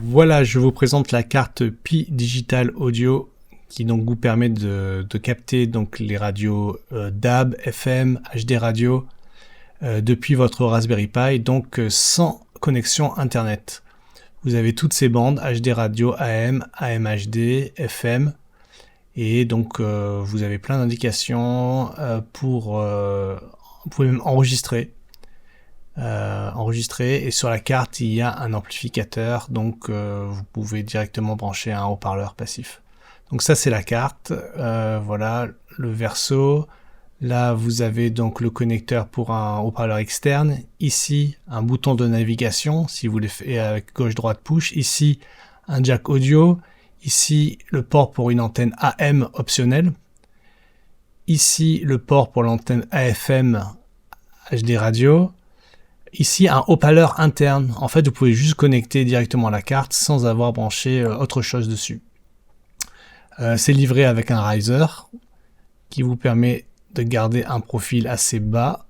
Voilà, je vous présente la carte Pi Digital Audio qui donc vous permet de capter donc les radios DAB, FM, HD radio depuis votre Raspberry Pi, donc sans connexion Internet. Vous avez toutes ces bandes HD radio, AM, AM HD, FM, et donc vous avez plein d'indications vous pouvez même enregistrer. Et sur la carte il y a un amplificateur, donc vous pouvez directement brancher un haut-parleur passif. Donc ça c'est la carte, voilà le verso. Là vous avez donc le connecteur pour un haut-parleur externe, ici un bouton de navigation si vous voulez faire avec gauche droite push, ici un jack audio, ici le port pour une antenne AM optionnelle, ici le port pour l'antenne AFM HD radio. Ici, un haut-parleur interne. En fait, vous pouvez juste connecter directement la carte sans avoir branché autre chose dessus. C'est livré avec un riser qui vous permet de garder un profil assez bas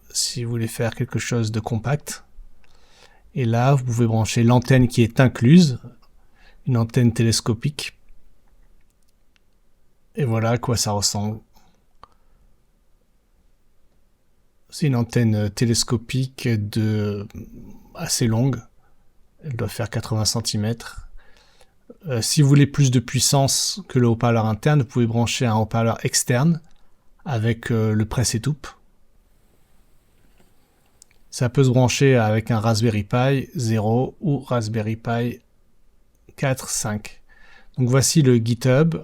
si vous voulez faire quelque chose de compact. Et là, vous pouvez brancher l'antenne qui est incluse, une antenne télescopique. Et voilà à quoi ça ressemble. C'est une antenne télescopique assez longue. Elle doit faire 80 cm. Si vous voulez plus de puissance que le haut-parleur interne, vous pouvez brancher un haut-parleur externe avec le presse-étoupe. Ça peut se brancher avec un Raspberry Pi 0 ou Raspberry Pi 4, 5. Donc voici le GitHub.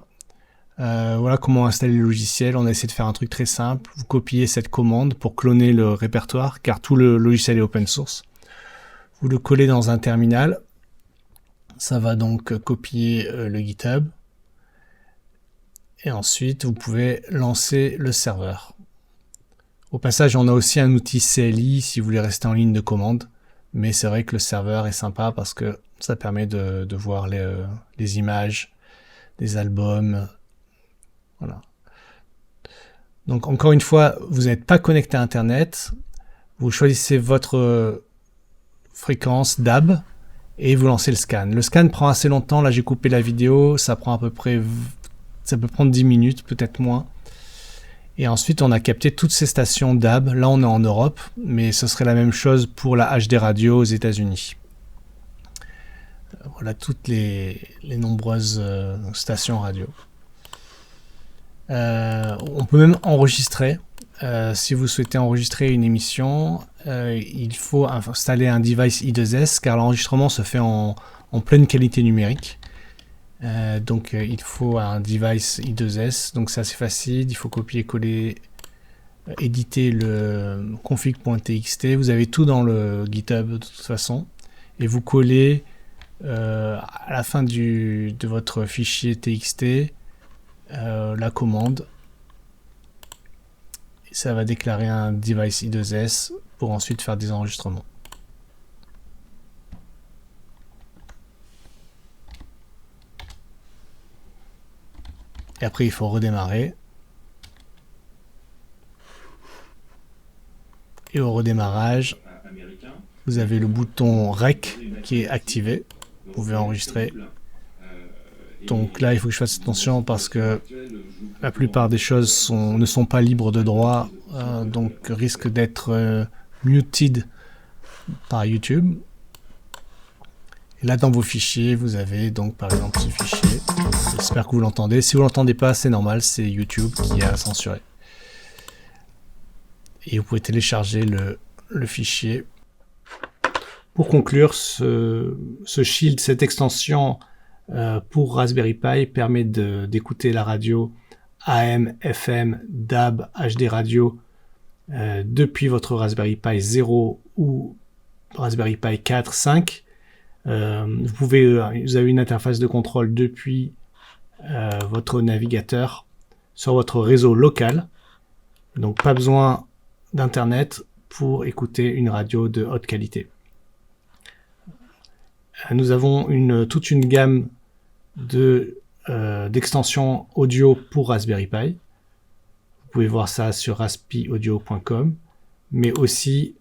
Voilà comment installer le logiciel. On a essayé de faire un truc très simple. Vous copiez cette commande pour cloner le répertoire, car tout le logiciel est open source. Vous le collez dans un terminal. Ça va donc copier le GitHub. Et ensuite, vous pouvez lancer le serveur. Au passage, on a aussi un outil CLI si vous voulez rester en ligne de commande. Mais c'est vrai que le serveur est sympa parce que ça permet de voir les images, des albums. Voilà. Donc encore une fois, vous n'êtes pas connecté à Internet, vous choisissez votre fréquence DAB et vous lancez le scan. Le scan prend assez longtemps, là j'ai coupé la vidéo, ça prend ça peut prendre 10 minutes, peut-être moins. Et ensuite on a capté toutes ces stations DAB, là on est en Europe, mais ce serait la même chose pour la HD radio aux États-Unis. Voilà toutes les nombreuses stations radio. On peut même enregistrer. Si vous souhaitez enregistrer une émission, il faut installer un device I2S car l'enregistrement se fait en pleine qualité numérique. Donc il faut un device I2S, donc c'est assez facile. Il faut copier-coller, éditer le config.txt. Vous avez tout dans le GitHub de toute façon. Et vous collez à la fin de votre fichier txt la commande, et ça va déclarer un device I2S pour ensuite faire des enregistrements. Et après il faut redémarrer, et au redémarrage vous avez le bouton REC qui est activé, vous pouvez enregistrer. Donc là, il faut que je fasse attention parce que la plupart des choses ne sont pas libres de droit, donc risquent d'être muted par YouTube. Et là, dans vos fichiers, vous avez donc par exemple ce fichier. J'espère que vous l'entendez. Si vous l'entendez pas, c'est normal, c'est YouTube qui a censuré. Et vous pouvez télécharger le fichier. Pour conclure, ce Shield, cette extension pour Raspberry Pi permet d'écouter la radio AM, FM, DAB, HD radio depuis votre Raspberry Pi 0 ou Raspberry Pi 4, 5. Vous avez une interface de contrôle depuis votre navigateur sur votre réseau local. Donc pas besoin d'internet pour écouter une radio de haute qualité. Nous avons toute une gamme d'extensions audio pour Raspberry Pi. Vous pouvez voir ça sur raspiaudio.com, mais aussi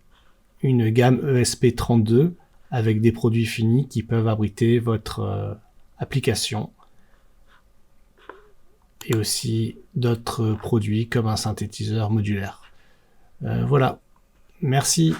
une gamme ESP32 avec des produits finis qui peuvent abriter votre application et aussi d'autres produits comme un synthétiseur modulaire. Voilà, merci.